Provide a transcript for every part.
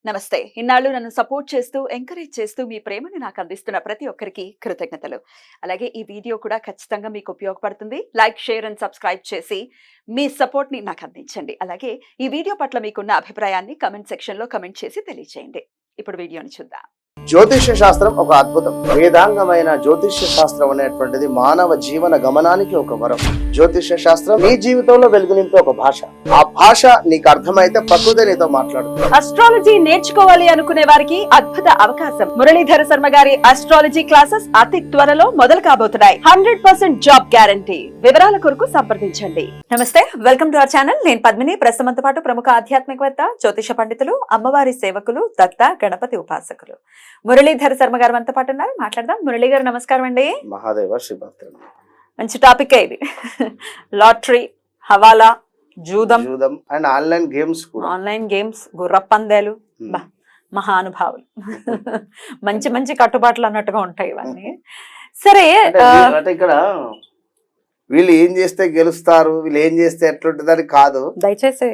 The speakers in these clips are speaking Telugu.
నమస్తే. ఇన్నాళ్ళు నన్ను సపోర్ట్ చేస్తూ, ఎంకరేజ్ చేస్తూ మీ ప్రేమని నాకు అందిస్తున్న ప్రతి ఒక్కరికి కృతజ్ఞతలు. అలాగే ఈ వీడియో కూడా ఖచ్చితంగా మీకు ఉపయోగపడుతుంది. లైక్, షేర్ అండ్ సబ్స్క్రైబ్ చేసి మీ సపోర్ట్‌ని నాకు అందించండి. అలాగే ఈ వీడియో పట్ల మీకున్న అభిప్రాయాన్ని కామెంట్ సెక్షన్‌లో కామెంట్ చేసి తెలియజేయండి. ఇప్పుడు వీడియోని చూద్దాం. జ్యోతిష్య శాస్త్రం ఒక అద్భుతం. వేదాంగమైన జ్యోతిష్య శాస్త్రం అనేటువంటిది మానవ జీవన గమనానికి ఒక వరం. జ్యోతిష్య శాస్త్రం నీ జీవితంలో వెలుగునింపే ఒక భాష. ఆ భాష నీకు అర్థమైతే ప్రకృతి నీతో మాట్లాడుతుంది. అస్ట్రాలజీ నేర్చుకోవాలి అనుకునే వారికి అద్భుత అవకాశం. మురళీధర శర్మ గారి అస్ట్రాలజీ క్లాసెస్ అతి త్వరలో మొదలు కాబోతున్నాయి. 100% జాబ్ గ్యారంటీ. వివరాల కొరకు సంప్రదించండి. నమస్తే, వెల్కమ్ టు అవర్ ఛానల్. నేను పద్మిని. ప్రస్తుతంతో పాటు ప్రముఖ ఆధ్యాత్మికవేత్త, జ్యోతిష పండితులు, అమ్మవారి సేవకులు, దత్త గణపతి ఉపాసకులు మురళీధర శర్మ గారు మనతో పాటు ఉన్నారు. మాట్లాడదాం. మురళీ గారు నమస్కారం అండి. మహాదేవ శ్రీభద్ర. మంచి టాపిక్ ఇది. లాటరీ, హవాలా, జూదం and online games. Online games, గుర్ర పందేలు, మహానుభావులు. మంచి మంచి కట్టుబాట్లు అన్నట్టుగా ఉంటాయి ఇవన్నీ. సరే, ఇక్కడ వీళ్ళు ఏం చేస్తే గెలుస్తారు, వీళ్ళు ఏం చేస్తే ఎట్లుంటుందని కాదు. దయచేసి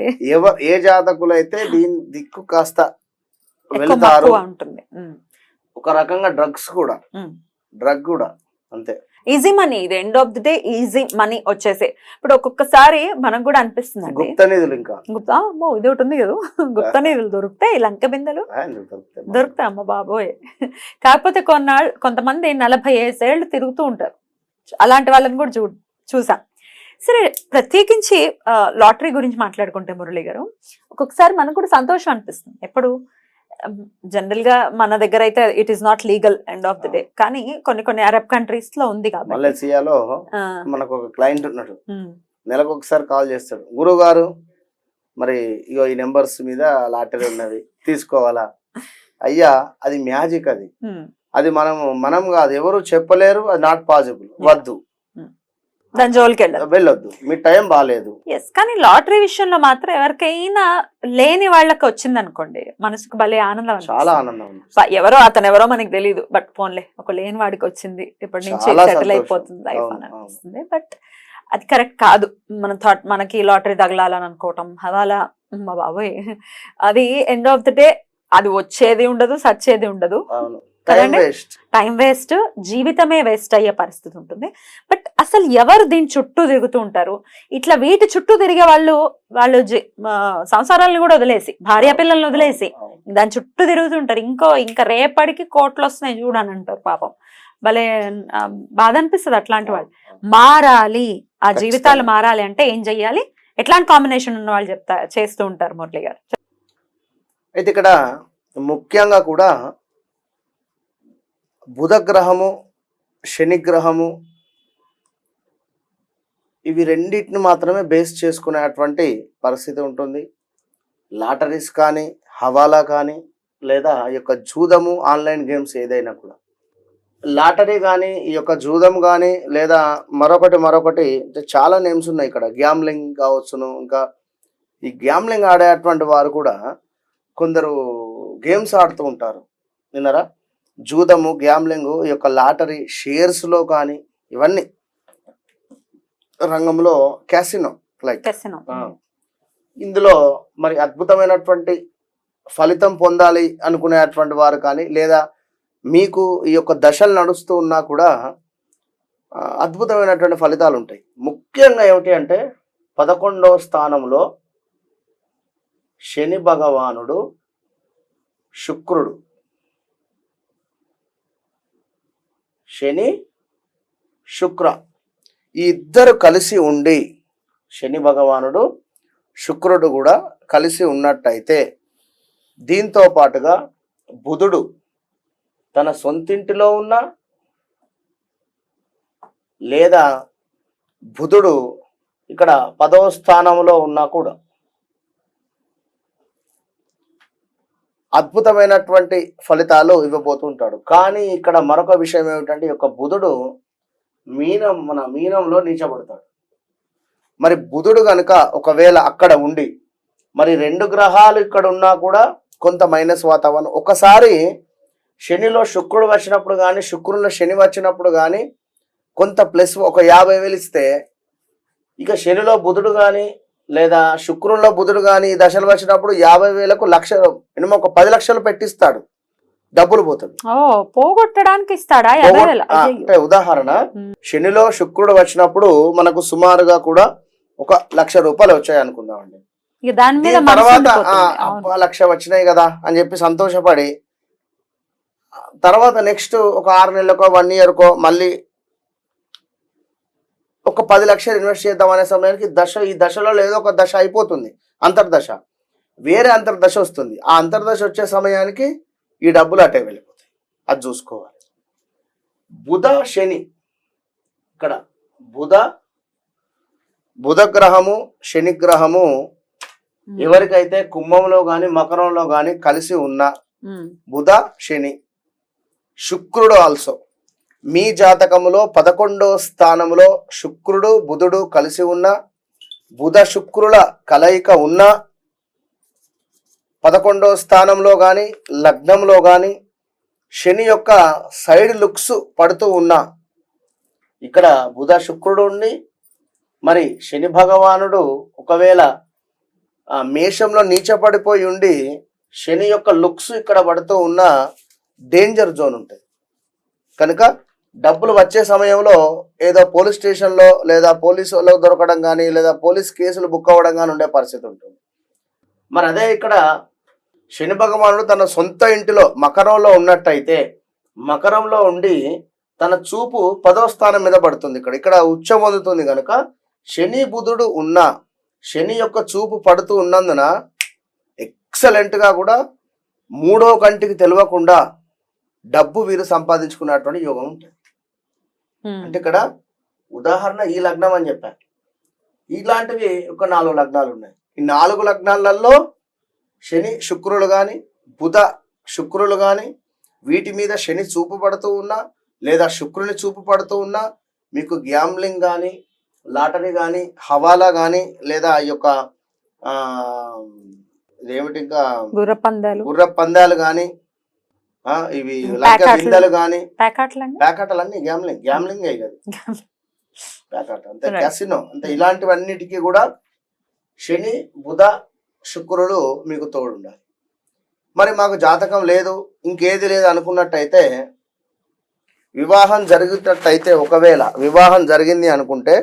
ఏ జాతకులు అయితే దీని దిక్కు కాస్త వెళ్తారు ఉంటుంది. ఒక రకంగా డ్రగ్ కూడా అంతే. ఈజీ మనీ, ఇది end of the day easy money వచ్చేసి. ఇప్పుడు ఒక్కొక్కసారి మనకు కూడా అనిపిస్తుంది అండి, గుప్త నిధులు. ఇంకా ఇది ఒకటి ఉంది కదా, గుప్త నిధులు దొరుకుతాయి, లంక బిందెలు దొరుకుతాయి. అమ్మ బాబోయ్. కాకపోతే కొంతమంది 45 ఏళ్ళు తిరుగుతూ ఉంటారు. అలాంటి వాళ్ళని కూడా చూసాం. సరే, ప్రత్యేకించి లాటరీ గురించి మాట్లాడుకుంటే మురళి గారు, ఒక్కొక్కసారి మనకు కూడా సంతోషం అనిపిస్తుంది. ఎప్పుడు జనరల్ గా మన దగ్గర అయితే it is not legal end of the day, కానీ కొన్ని అరబ్ కంట్రీస్ లో ఉంది కాబట్టి. మలేసియాలో మనకు ఒక క్లయింట్ ఉన్నాడు, నెలకు ఒకసారి కాల్ చేస్తాడు, గురువు గారు మరి ఇగో ఈ నెంబర్స్ మీద లాటరీ ఉన్నది, తీసుకోవాలా? అయ్యా, అది మ్యాజిక్. అది మనం కాదు, ఎవరు చెప్పలేరు, అది నాట్ పాసిబుల్, వద్దు, దాని జోలికి వెళ్ళొద్దు, మీ టైం బాగాలేదు. ఎస్, కానీ లాటరీ విషయంలో మాత్రం ఎవరికైనా లేని వాళ్ళకి వచ్చింది అనుకోండి, మనసుకు భలే ఆనందం, చాలా ఆనందం. అతను ఎవరో మనకి తెలియదు, బట్ ఫోన్లే ఒక లేని వాడికి వచ్చింది, ఇప్పటి నుంచి సెటిల్ అయిపోతుంది లైఫ్ అని అనిపిస్తుంది. బట్ అది కరెక్ట్ కాదు. మనకి లాటరీ తగలాలని అనుకోవటం, హవాలా, మా బాబోయ్, అది ఎండ్ ఆఫ్ ది డే అది వచ్చేది ఉండదు, సచ్చేది ఉండదు, టైం వేస్ట్, జీవితమే వేస్ట్ అయ్యే పరిస్థితి ఉంటుంది. బట్ అసలు ఎవరు దీని చుట్టూ తిరుగుతూ ఉంటారు? ఇట్లా వీటి చుట్టూ తిరిగే వాళ్ళు సంసారాలను కూడా వదిలేసి, భార్య పిల్లల్ని వదిలేసి దాని చుట్టూ తిరుగుతుంటారు. ఇంకా రేపటికి కోట్లు వస్తున్నాయి చూడని అంటారు. పాపం భలే బాధ అనిపిస్తుంది. అట్లాంటి వాళ్ళు మారాలి, ఆ జీవితాలు మారాలి అంటే ఏం చెయ్యాలి? ఎట్లాంటి కాంబినేషన్ ఉన్న వాళ్ళు చేస్తూ ఉంటారు మురళి గారు? అయితే ఇక్కడ ముఖ్యంగా కూడా బుధ గ్రహము, శని గ్రహము, ఇవి రెండింటిని మాత్రమే బేస్ చేసుకునేటువంటి పరిస్థితి ఉంటుంది. లాటరీస్ కానీ, హవాలా కానీ, లేదా ఈ యొక్క జూదము, ఆన్లైన్ గేమ్స్ ఏదైనా కూడా. లాటరీ కానీ, ఈ యొక్క జూదం కానీ, లేదా మరొకటి చాలా నేమ్స్ ఉన్నాయి ఇక్కడ. గ్యామ్లింగ్ కావచ్చును. ఇంకా ఈ గ్యామ్లింగ్ ఆడేటువంటి వారు కూడా కొందరు గేమ్స్ ఆడుతూ ఉంటారు. విన్నారా? జూదము, గ్యామ్లింగ్, ఈ యొక్క లాటరీ, షేర్స్లో కానీ, ఇవన్నీ రంగంలో క్యాసినో, ఇందులో మరి అద్భుతమైనటువంటి ఫలితం పొందాలి అనుకునేటువంటి వారు కానీ, లేదా మీకు ఈ యొక్క దశలు నడుస్తూ ఉన్నా కూడా అద్భుతమైనటువంటి ఫలితాలు ఉంటాయి. ముఖ్యంగా ఏమిటి అంటే 11వ స్థానంలో శని భగవానుడు, శుక్రుడు, శని శుక్ర ఈ ఇద్దరు కలిసి ఉండి, శని భగవానుడు శుక్రుడు కూడా కలిసి ఉన్నట్టయితే, దీంతో పాటుగా బుధుడు తన సొంతింటిలో ఉన్న, లేదా బుధుడు ఇక్కడ 10వ స్థానంలో ఉన్నా కూడా అద్భుతమైనటువంటి ఫలితాలు ఇవ్వబోతుంటాడు. కానీ ఇక్కడ మరొక విషయం ఏమిటంటే, ఈ యొక్క బుధుడు మీనంలో నీచబడతాడు. మరి బుధుడు కనుక ఒకవేళ అక్కడ ఉండి, మరి 2 గ్రహాలు ఇక్కడ ఉన్నా కూడా కొంత మైనస్ వాతావరణం. ఒకసారి శనిలో శుక్రుడు వచ్చినప్పుడు కానీ, శుక్రుడిలో శని వచ్చినప్పుడు కానీ కొంత ప్లస్, ఒక 50,000 ఇస్తే, ఇక శనిలో బుధుడు కానీ లేదా శుక్రుల్లో బుధుడు కానీ ఈ దశలు వచ్చినప్పుడు 50,000కు లక్ష మినిమం ఒక 10 లక్షలు పెట్టిస్తాడు, డబ్బులు పోతుంది. పోగొట్టడానికి ఇస్తాడా? అంటే ఉదాహరణ శనిలో శుక్రుడు వచ్చినప్పుడు మనకు సుమారుగా కూడా 1,00,000 రూపాయలు వచ్చాయి అనుకుందామండి. తర్వాత 1,00,000 వచ్చినాయి కదా అని చెప్పి సంతోషపడి తర్వాత నెక్స్ట్ ఒక 6 నెలలకో 1 ఇయర్కో మళ్ళీ ఒక 10 లక్షలు ఇన్వెస్ట్ చేద్దాం అనే సమయానికి ఈ దశలో ఏదో ఒక దశ అయిపోతుంది, అంతర్దశ, వేరే అంతర్దశ వస్తుంది. ఆ అంతర్దశ వచ్చే సమయానికి ఈ డబ్బులు అటే వెళ్ళిపోతాయి. అది చూసుకోవాలి. బుధ శని, ఇక్కడ బుధ గ్రహము శని గ్రహము ఎవరికైతే కుంభంలో గాని మకరంలో గాని కలిసి ఉన్న బుధ శని శుక్రుడు ఆల్సో మీ జాతకములో 11వ స్థానములో శుక్రుడు బుధుడు కలిసి ఉన్న బుధ శుక్రుల కలయిక ఉన్న 11వ స్థానంలో కానీ లగ్నంలో కానీ శని యొక్క సైడ్ లుక్స్ పడుతూ ఉన్నా, ఇక్కడ బుధ శుక్రుడు ఉండి మరి శని భగవానుడు ఒకవేళ మేషంలో నీచపడిపోయి ఉండి శని యొక్క లుక్స్ ఇక్కడ పడుతూ ఉన్న డేంజర్ జోన్ ఉంటుంది. కనుక డబ్బులు వచ్చే సమయంలో ఏదో పోలీస్ స్టేషన్లో లేదా పోలీసు వాళ్ళకు దొరకడం కానీ లేదా పోలీస్ కేసులు బుక్ అవ్వడం కానీ ఉండే పరిస్థితి ఉంటుంది. మరి అదే ఇక్కడ శని భగవానుడు తన సొంత ఇంటిలో మకరంలో ఉన్నట్టయితే మకరంలో ఉండి తన చూపు 10వ స్థానం మీద పడుతుంది. ఇక్కడ ఉచ్చ పొందుతుంది. కనుక శని బుధుడు ఉన్న శని యొక్క చూపు పడుతూ ఉన్నందున ఎక్సలెంట్గా కూడా 3వ కంటికి తెలియకుండా డబ్బు వీరు సంపాదించుకున్నటువంటి యోగం ఉంటుంది. అంటే ఇక్కడ ఉదాహరణ ఈ లగ్నం అని చెప్పాను, ఇలాంటివి ఒక 4 లగ్నాలు ఉన్నాయి. ఈ 4 లగ్నాలలో శని శుక్రులు కానీ బుధ శుక్రులు కానీ వీటి మీద శని చూపు పడుతూ ఉన్నా లేదా శుక్రుని చూపు పడుతూ ఉన్నా మీకు గ్యాంబ్లింగ్ కానీ లాటరీ కానీ హవాలా కానీ లేదా ఈ యొక్క ఇదేమిటి ఇంకా గుర్ర పందాలు కానీ ఇవి లంక బిందెలు కానీ ప్యాకాటలన్నీ గ్యాంబ్లింగ్ అయ్యి కదా ప్యాకాట అంతే క్యాసినో అంతే ఇలాంటివన్నిటికీ కూడా శని బుధ శుక్రుడు మీకు తోడుండాలి. మరి మాకు జాతకం లేదు ఇంకేది లేదు అనుకున్నట్టయితే వివాహం జరిగేటట్టయితే ఒకవేళ వివాహం జరిగింది అనుకుంటే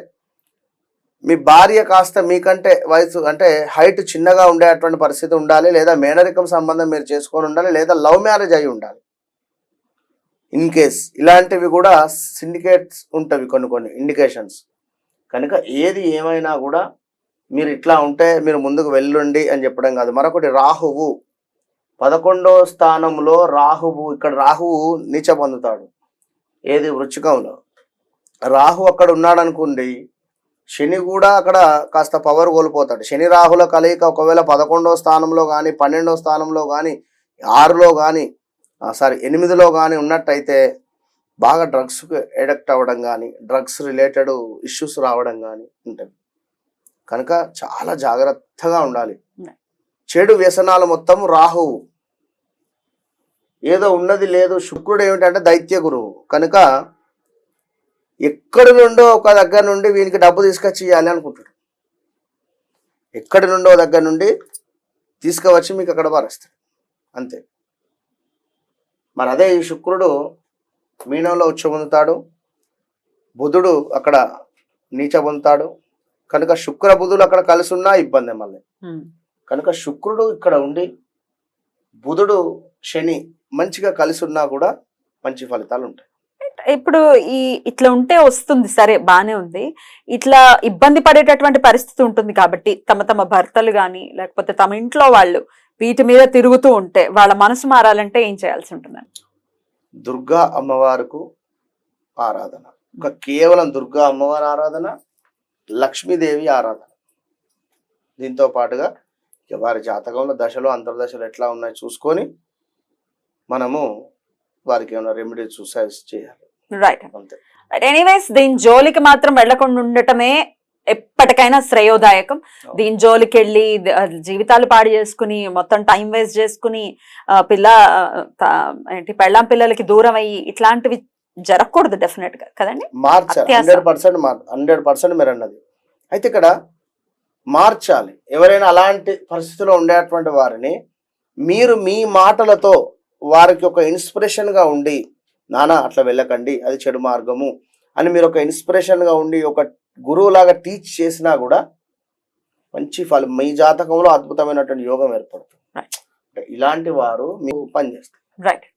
మీ భార్య కాస్త మీకంటే వయసు అంటే హైట్ చిన్నగా ఉండేటువంటి పరిస్థితి ఉండాలి, లేదా మేనరికం సంబంధం మీరు చేసుకొని ఉండాలి, లేదా లవ్ మ్యారేజ్ అయి ఉండాలి. ఇన్ కేస్ ఇలాంటివి కూడా సిండికేట్స్ ఉంటవి కొన్ని ఇండికేషన్స్. కనుక ఏది ఏమైనా కూడా మీరు ఇట్లా ఉంటే మీరు ముందుకు వెళ్ళండి అని చెప్పడం కాదు. మరొకటి రాహువు 11వ స్థానంలో రాహువు, ఇక్కడ రాహువు నీచ పొందుతాడు. ఏది వృచ్చికంలో రాహు అక్కడ ఉన్నాడు అనుకోండి, శని కూడా అక్కడ కాస్త పవర్ కోల్పోతాడు. శని రాహుల కలయిక ఒకవేళ 11వ స్థానంలో కానీ 12వ స్థానంలో కానీ 6లో కానీ 8లో కానీ ఉన్నట్టయితే బాగా డ్రగ్స్కి ఎడిక్ట్ అవ్వడం కానీ డ్రగ్స్ రిలేటెడ్ ఇష్యూస్ రావడం కానీ ఉంటుంది. కనుక చాలా జాగ్రత్తగా ఉండాలి. చెడు వ్యసనాలు మొత్తం రాహువు, ఏదో ఉన్నది లేదు. శుక్రుడు ఏమిటంటే దైత్య గురువు. కనుక ఎక్కడి నుండో ఒక దగ్గర నుండి వీనికి డబ్బు తీసుకొచ్చి ఇవ్వాలి అనుకుంటాడు. ఎక్కడి నుండో దగ్గర నుండి తీసుకువచ్చి మీకు అక్కడ పారేస్తాడు అంతే. మరి అదే ఈ శుక్రుడు మీనంలో ఉచ్చ పొందుతాడు, బుధుడు అక్కడ నీచ పొందుతాడు. కనుక శుక్ర బుధులు అక్కడ కలిసి ఉన్నా ఇబ్బంది మళ్ళీ. కనుక శుక్రుడు ఇక్కడ ఉండి బుధుడు శని మంచిగా కలిసి ఉన్నా కూడా మంచి ఫలితాలు ఉంటాయి. ఇప్పుడు ఇట్లా ఉంటే వస్తుంది సరే, బానే ఉంది. ఇట్లా ఇబ్బంది పడేటటువంటి పరిస్థితి ఉంటుంది కాబట్టి తమ భర్తలు గాని లేకపోతే తమ ఇంట్లో వాళ్ళు వీటి మీద తిరుగుతూ ఉంటే వాళ్ళ మనసు మారాలంటే ఏం చేయాల్సి ఉంటుంది? దుర్గా అమ్మవారికి ఆరాధన, కేవలం దుర్గా అమ్మవారి ఆరాధన, లక్ష్మీదేవి ఆరాధన. దీంతో పాటుగా వారి జాతకంలో దశలు అంతర్దశలు ఎట్లా ఉన్నాయో చూసుకొని మనము వారికి ఏమైనా రెమెడీ సజెస్ట్ చేయాలి. రైట్. ఎనీవేస్ దీని జోలికి మాత్రం వెళ్లకుండా ఉండటమే ఎప్పటికైనా శ్రేయోదాయకం. దీని జోలికి వెళ్ళి జీవితాలు పాడు చేసుకుని మొత్తం టైం వేస్ట్ చేసుకుని పెళ్ళాం పిల్లలకి దూరం అయ్యి ఇట్లాంటివి జరగకూడదు డెఫినెట్ గా కదండి. మార్చాలి 100% మీరు అన్నది. అయితే ఇక్కడ మార్చాలి. ఎవరైనా అలాంటి పరిస్థితిలో ఉండేటువంటి వారిని మీరు మీ మాటలతో వారికి ఒక ఇన్స్పిరేషన్గా ఉండి, నానా అట్లా వెళ్ళకండి, అది చెడు మార్గము అని మీరు ఒక ఇన్స్పిరేషన్గా ఉండి ఒక గురువులాగా టీచ్ చేసినా కూడా మంచి ఫలం, మీ జాతకంలో అద్భుతమైనటువంటి యోగం ఏర్పడుతుంది. ఇలాంటి వారు మీకు పనిచేస్తారు. రైట్,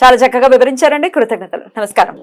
చాలా చక్కగా వివరించారండి. కృతజ్ఞతలు. నమస్కారం.